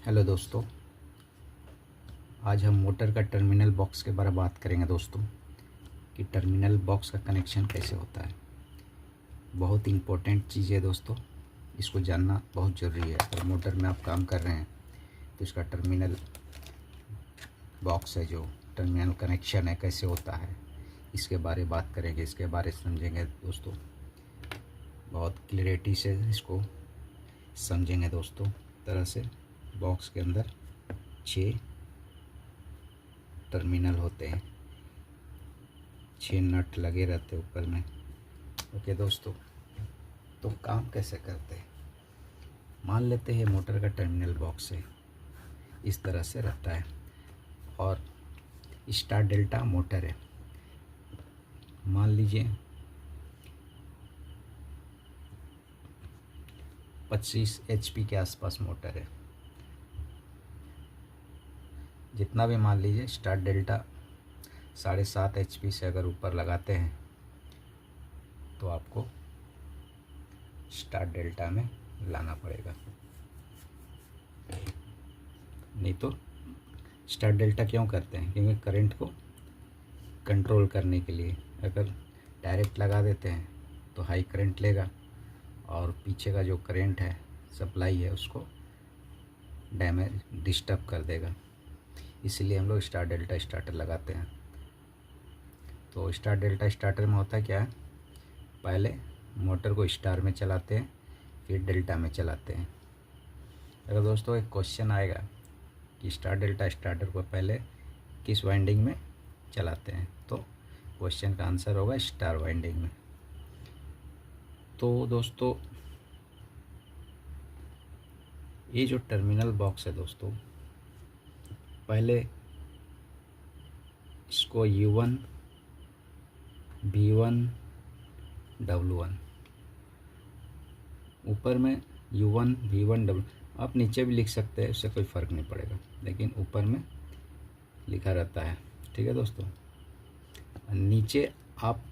Hello दोस्तों, आज हम मोटर का टर्मिनल बॉक्स के बारे में बात करेंगे दोस्तों कि टर्मिनल बॉक्स का कनेक्शन कैसे होता है। बहुत इम्पोर्टेंट चीज़ है दोस्तों, इसको जानना बहुत ज़रूरी है। अगर मोटर में आप काम कर रहे हैं तो इसका टर्मिनल बॉक्स है, जो टर्मिनल कनेक्शन है, कैसे होता है, इसके बारे में बात करेंगे, इसके बारे में समझेंगे दोस्तों। बहुत क्लियरिटी से इसको समझेंगे दोस्तों। तरह से बॉक्स के अंदर 6 टर्मिनल होते हैं, 6 नट लगे रहते हैं ऊपर में। ओके दोस्तों, तो काम कैसे करते हैं, मान लेते हैं मोटर का टर्मिनल बॉक्स है, इस तरह से रहता है और स्टार डेल्टा मोटर है। मान लीजिए 25 HP के आसपास मोटर है। जितना भी मान लीजिए स्टार डेल्टा 7.5 HP से अगर ऊपर लगाते हैं तो आपको स्टार डेल्टा में लाना पड़ेगा, नहीं तो स्टार डेल्टा क्यों करते हैं, क्योंकि करंट को कंट्रोल करने के लिए। अगर डायरेक्ट लगा देते हैं तो हाई करंट लेगा और पीछे का जो करंट है, सप्लाई है, उसको डैमेज डिस्टर्ब कर देगा। इसलिए हम लोग स्टार डेल्टा स्टार्टर लगाते हैं। तो स्टार डेल्टा स्टार्टर में होता क्या है, पहले मोटर को स्टार में चलाते हैं, फिर डेल्टा में चलाते हैं। अगर दोस्तों एक क्वेश्चन आएगा कि स्टार डेल्टा स्टार्टर को पहले किस वाइंडिंग में चलाते हैं, तो क्वेश्चन का आंसर होगा स्टार वाइंडिंग में। तो दोस्तों ये जो टर्मिनल बॉक्स है दोस्तों, पहले इसको U1, V1, W1, ऊपर में U1, V1, W, आप नीचे भी लिख सकते हैं, उससे कोई फ़र्क नहीं पड़ेगा, लेकिन ऊपर में लिखा रहता है। ठीक है दोस्तों, नीचे आप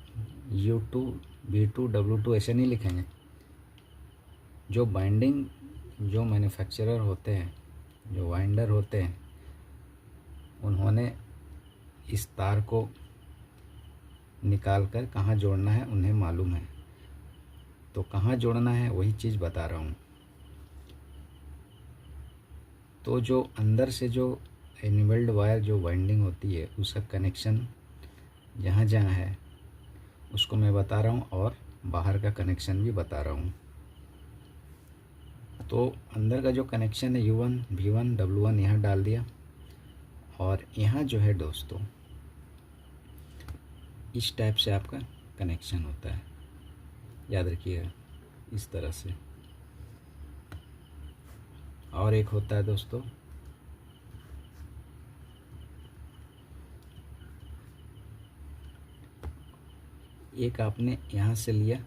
U2, V2, W2 ऐसे नहीं लिखेंगे। जो बाइंडिंग, जो मैन्युफैक्चरर होते हैं, जो वाइंडर होते हैं, उन्होंने इस तार को निकाल कर कहाँ जोड़ना है उन्हें मालूम है। तो कहाँ जोड़ना है वही चीज़ बता रहा हूँ। तो जो अंदर से जो एनिमेल्ड वायर जो वाइंडिंग होती है, उसका कनेक्शन जहाँ जहाँ है उसको मैं बता रहा हूँ, और बाहर का कनेक्शन भी बता रहा हूँ। तो अंदर का जो कनेक्शन है U1, V1, W1 यहाँ डाल दिया, और यहाँ जो है दोस्तों इस टाइप से आपका कनेक्शन होता है, याद रखिएगा इस तरह से। और एक होता है दोस्तों एक आपने यहाँ से लिया,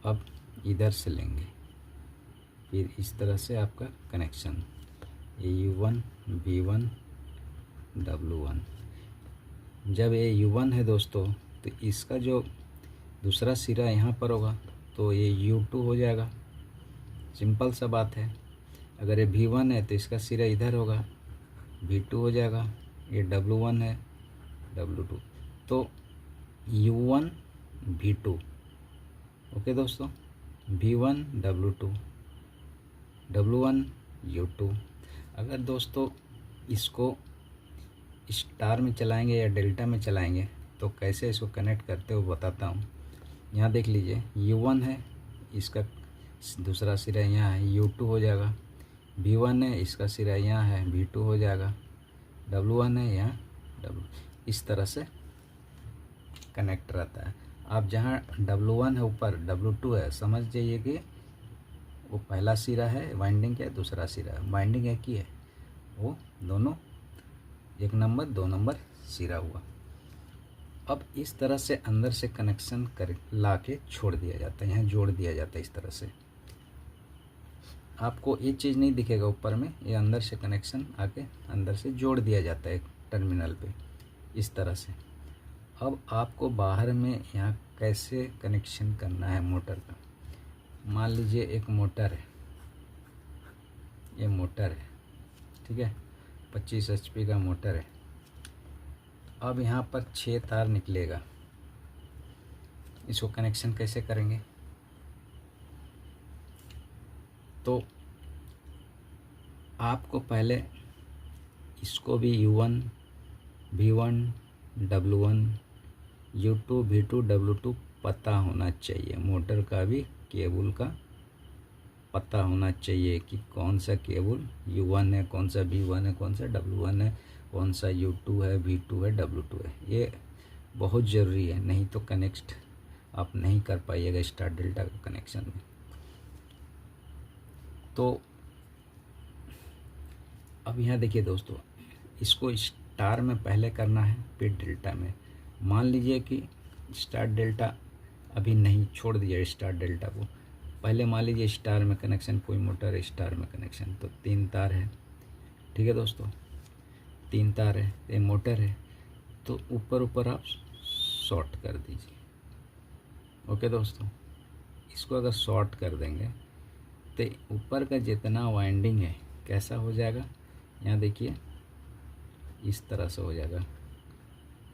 अब इधर से लेंगे, फिर इस तरह से आपका कनेक्शन U1, V1, W1। जब ये U1 है दोस्तों, तो इसका जो दूसरा सिरा यहाँ पर होगा तो ये U2 हो जाएगा, सिंपल सा बात है। अगर ये V1 है तो इसका सिरा इधर होगा, V2 हो जाएगा। ये W1 है, W2, तो U1, V2। ओके दोस्तों, V1, W2, W1, U2। अगर दोस्तों इसको स्टार में चलाएंगे या डेल्टा में चलाएंगे तो कैसे इसको कनेक्ट करते हो बताता हूँ। यहाँ देख लीजिए U1 है, इसका दूसरा सिरा यहाँ है, U2 हो जाएगा। V1 है, इसका सिरा यहाँ है, V2 हो जाएगा। W1 है, यहाँ W, इस तरह से कनेक्ट रहता है। आप जहाँ W1 है ऊपर, W2 है, समझ जाइए कि वो पहला सिरा है वाइंडिंग का, दूसरा सिरा है वाइंडिंग है की है, वो दोनों 1 नंबर 2 नंबर सिरा हुआ। अब इस तरह से अंदर से कनेक्शन कर ला के छोड़ दिया जाता है, यहाँ जोड़ दिया जाता है। इस तरह से आपको ये चीज़ नहीं दिखेगा ऊपर में, ये अंदर से कनेक्शन आके अंदर से जोड़ दिया जाता है टर्मिनल पे, इस तरह से। अब आपको बाहर में यहाँ कैसे कनेक्शन करना है मोटर का। मान लीजिए एक मोटर है, ये मोटर है, ठीक है, 25 HP का मोटर है। अब यहाँ पर 6 तार निकलेगा, इसको कनेक्शन कैसे करेंगे? तो आपको पहले इसको भी U1, V1, W1, U2, V2, W2 पता होना चाहिए। मोटर का भी केबल का पता होना चाहिए कि कौन सा केबल U1 है, कौन सा V1 है, कौन सा W1 है, कौन सा U2 है, V2 है, W2 है। ये बहुत ज़रूरी है, नहीं तो कनेक्ट आप नहीं कर पाइएगा स्टार डेल्टा का कनेक्शन में। तो अब यहाँ देखिए दोस्तों, इसको स्टार में पहले करना है, फिर डेल्टा में। मान लीजिए कि स्टार डेल्टा अभी नहीं, छोड़ दिया स्टार डेल्टा को, पहले मान लीजिए स्टार में कनेक्शन, कोई मोटर है स्टार में कनेक्शन, तो 3 तार है, ठीक है दोस्तों, 3 तार है, ये मोटर है, तो ऊपर आप शॉर्ट कर दीजिए। ओके दोस्तों, इसको अगर शॉर्ट कर देंगे तो ऊपर का जितना वाइंडिंग है कैसा हो जाएगा, यहाँ देखिए इस तरह से हो जाएगा,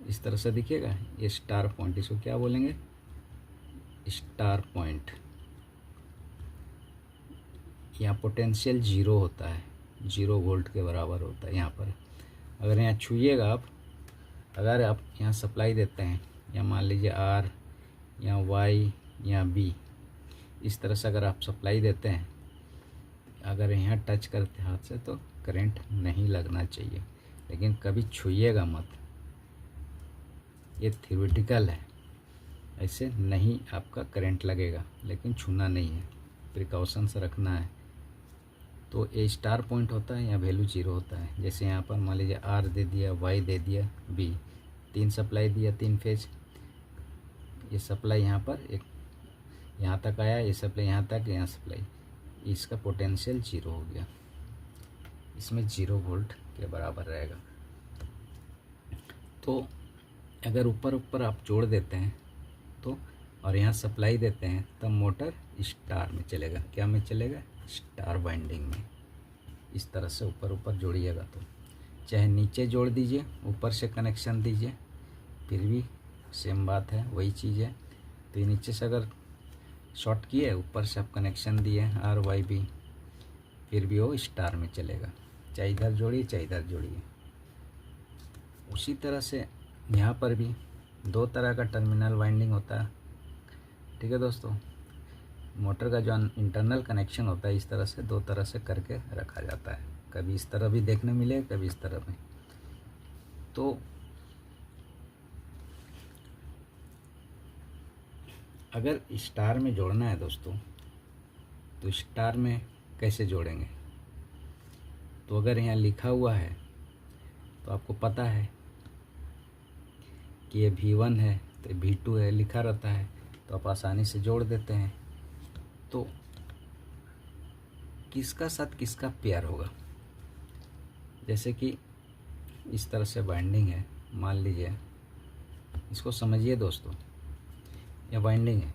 इस तरह से दिखेगा। ये स्टार पॉइंट, इसको क्या बोलेंगे? Star point. यहाँ पोटेंशियल 0 होता है, 0 वोल्ट के बराबर होता है यहाँ पर। अगर यहाँ छूइएगा आप, अगर आप यहाँ सप्लाई देते हैं, या मान लीजिए R या Y या B, इस तरह से अगर आप सप्लाई देते हैं, अगर यहाँ टच करते हाथ से तो करंट नहीं लगना चाहिए, लेकिन कभी छूइएगा मत, ये थ्योरेटिकल है, ऐसे नहीं आपका करंट लगेगा, लेकिन छूना नहीं है, प्रिकॉशन से रखना है। तो ये स्टार पॉइंट होता है, या वैल्यू 0 होता है। जैसे यहाँ पर मान लीजिए R दे दिया, Y दे दिया, B, 3 सप्लाई दिया, 3 फेज, ये सप्लाई यहाँ पर एक यहाँ तक आया, ये सप्लाई यहाँ तक, यहाँ सप्लाई, इसका पोटेंशियल 0 हो गया, इसमें 0 वोल्ट के बराबर रहेगा। तो अगर ऊपर आप जोड़ देते हैं तो, और यहाँ सप्लाई देते हैं, तब मोटर स्टार में चलेगा। क्या में चलेगा? स्टार वाइंडिंग में। इस तरह से ऊपर जोड़िएगा, तो चाहे नीचे जोड़ दीजिए, ऊपर से कनेक्शन दीजिए, फिर भी सेम बात है, वही चीज़ है। तो ये नीचे से अगर शॉर्ट किए, ऊपर से आप कनेक्शन दिए R Y B, फिर भी वो स्टार में चलेगा, चाहे इधर जोड़िए चाहे इधर जोड़िए। उसी तरह से यहाँ पर भी 2 तरह का टर्मिनल वाइंडिंग होता है, ठीक है दोस्तों। मोटर का जो इंटरनल कनेक्शन होता है, इस तरह से 2 तरह से करके रखा जाता है, कभी इस तरह भी देखने मिलेगा, कभी इस तरह में। तो अगर स्टार में जोड़ना है दोस्तों, तो स्टार में कैसे जोड़ेंगे? तो अगर यहाँ लिखा हुआ है तो आपको पता है कि ये V1 है, तो V2 है, लिखा रहता है, तो आप आसानी से जोड़ देते हैं। तो किसका साथ किसका पेयर होगा? जैसे कि इस तरह से बाइंडिंग है, मान लीजिए, इसको समझिए दोस्तों, यह बाइंडिंग है,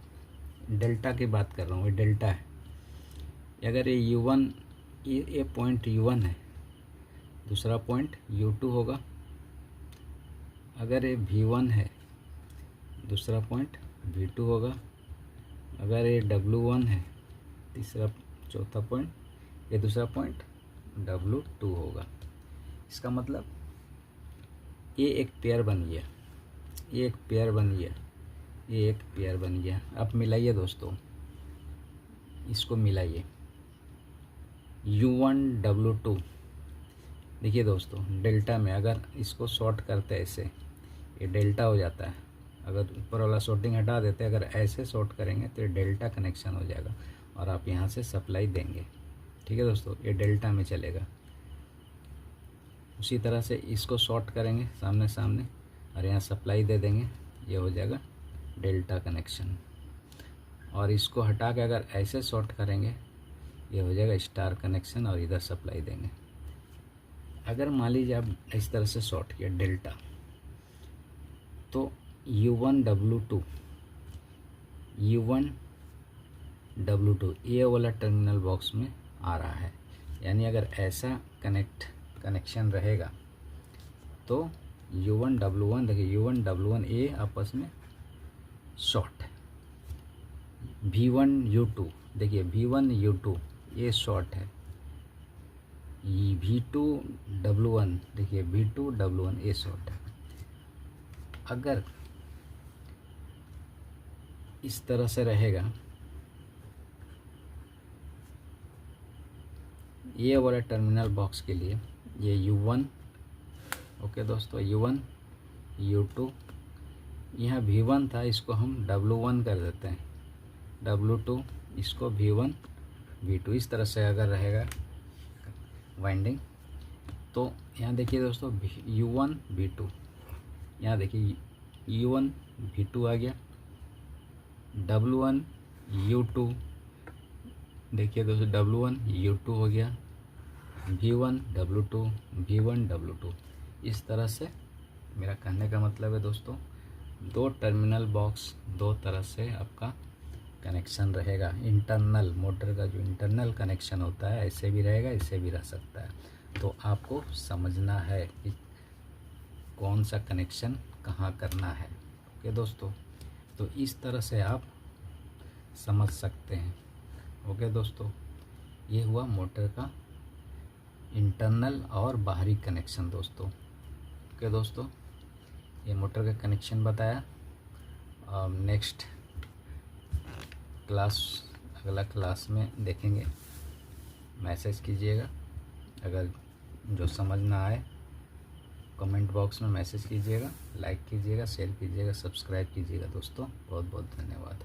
डेल्टा की बात कर रहा हूँ, ये डेल्टा है। अगर ये U1, ये पॉइंट U1 है, दूसरा पॉइंट U2 होगा। अगर ये V1 है, दूसरा पॉइंट V2 होगा। अगर ये W1 है, चौथा पॉइंट, ये दूसरा पॉइंट W2 होगा। इसका मतलब ये एक पेयर बन गया, ये एक पेयर बन गया, ये एक पेयर बन गया। आप मिलाइए दोस्तों, इसको मिलाइए, U1 W2। देखिए दोस्तों, डेल्टा में अगर इसको शॉर्ट करते हैं ऐसे, ये डेल्टा हो जाता है। अगर ऊपर वाला शॉर्टिंग हटा देते हैं, अगर ऐसे शॉर्ट करेंगे तो ये डेल्टा कनेक्शन हो जाएगा, और आप यहाँ से सप्लाई देंगे, ठीक है दोस्तों, ये डेल्टा में चलेगा। उसी तरह से इसको शॉर्ट करेंगे सामने सामने, और यहाँ सप्लाई दे देंगे, ये हो जाएगा डेल्टा कनेक्शन। और इसको हटा के अगर ऐसे शॉर्ट करेंगे, ये हो जाएगा स्टार कनेक्शन, और इधर सप्लाई देंगे। अगर मान लीजिए आप इस तरह से शॉर्ट किया डेल्टा, तो U1 W2 ये वाला टर्मिनल बॉक्स में आ रहा है। यानी अगर ऐसा कनेक्ट कनेक्शन रहेगा तो U1 W1, देखिए U1 W1 ए आपस में शॉर्ट है। V1 U2, देखिए V1 U2 ये शॉर्ट है। V2 W1, देखिए V2 W1 ये शॉर्ट है। अगर इस तरह से रहेगा, ये वाला टर्मिनल बॉक्स के लिए ये U1, ओके दोस्तों, U1 U2, यहाँ V1 था, इसको हम W1 कर देते हैं, W2, इसको V1 V2, इस तरह से अगर रहेगा वाइंडिंग तो यहाँ देखिए दोस्तों U1 V2, यहाँ देखिए U1 V2 आ गया, W1 U2, देखिए दोस्तों W1 U2 हो गया, V1 W2, V1 W2। इस तरह से मेरा कहने का मतलब है दोस्तों, दो टर्मिनल बॉक्स दो तरह से आपका कनेक्शन रहेगा। इंटरनल मोटर का जो इंटरनल कनेक्शन होता है ऐसे भी रहेगा, ऐसे भी रह सकता है। तो आपको समझना है कि कौन सा कनेक्शन कहाँ करना है। ओके दोस्तों, तो इस तरह से आप समझ सकते हैं। ओके दोस्तों, ये हुआ मोटर का इंटरनल और बाहरी कनेक्शन दोस्तों। ओके दोस्तों, ये मोटर का कनेक्शन बताया। नेक्स्ट क्लास, अगला क्लास में देखेंगे। मैसेज कीजिएगा, अगर जो समझ ना आए कमेंट बॉक्स में मैसेज कीजिएगा, लाइक कीजिएगा, शेयर कीजिएगा, सब्सक्राइब कीजिएगा दोस्तों। बहुत बहुत धन्यवाद।